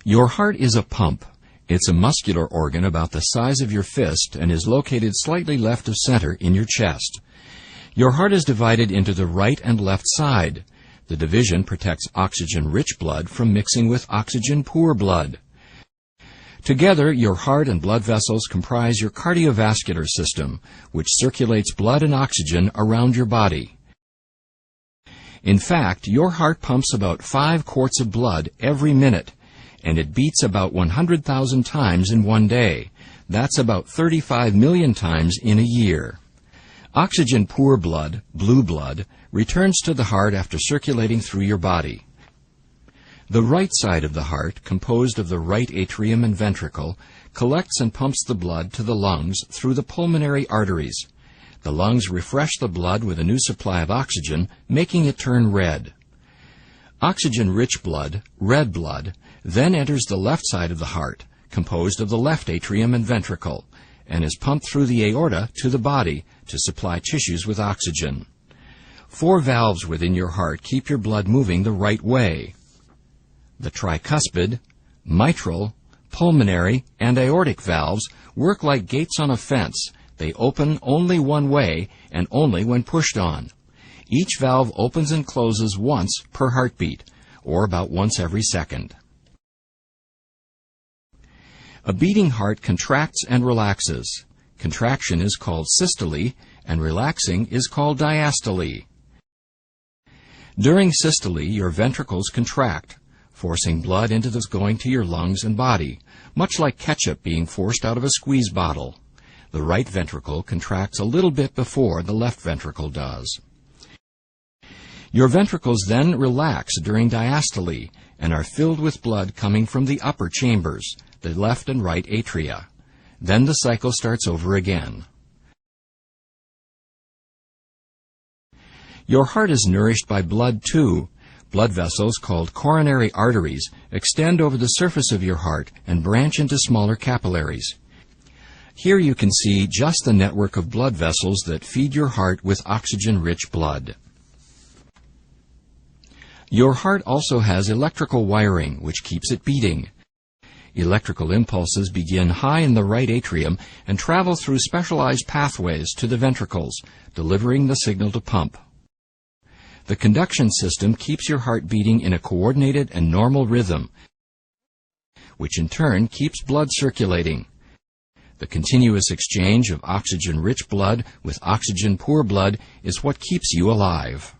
Your heart is a pump. It's a muscular organ about the size of your fist and is located slightly left of center in your chest. Your heart is divided into the right and left side. The division protects oxygen-rich blood from mixing with oxygen-poor blood. Together, your heart and blood vessels comprise your cardiovascular system, which circulates blood and oxygen around your body. In fact, your heart pumps about 5 quarts of blood every minute, and it beats about 100,000 times in one day. That's about 35 million times in a year. Oxygen-poor blood, blue blood, returns to the heart after circulating through your body. The right side of the heart, composed of the right atrium and ventricle, collects and pumps the blood to the lungs through the pulmonary arteries. The lungs refresh the blood with a new supply of oxygen, making it turn red. Oxygen-rich blood, red blood, then enters the left side of the heart, composed of the left atrium and ventricle, and is pumped through the aorta to the body to supply tissues with oxygen. 4 valves within your heart keep your blood moving the right way. The tricuspid, mitral, pulmonary, and aortic valves work like gates on a fence. They open only one way and only when pushed on. Each valve opens and closes once per heartbeat, or about once every second. A beating heart contracts and relaxes. Contraction is called systole, and relaxing is called diastole. During systole, your ventricles contract, forcing blood into those going to your lungs and body, much like ketchup being forced out of a squeeze bottle. The right ventricle contracts a little bit before the left ventricle does. Your ventricles then relax during diastole and are filled with blood coming from the upper chambers, the left and right atria. Then the cycle starts over again. Your heart is nourished by blood too. Blood vessels called coronary arteries extend over the surface of your heart and branch into smaller capillaries. Here you can see just the network of blood vessels that feed your heart with oxygen-rich blood. Your heart also has electrical wiring, which keeps it beating. Electrical impulses begin high in the right atrium and travel through specialized pathways to the ventricles, delivering the signal to pump. The conduction system keeps your heart beating in a coordinated and normal rhythm, which in turn keeps blood circulating. The continuous exchange of oxygen-rich blood with oxygen-poor blood is what keeps you alive.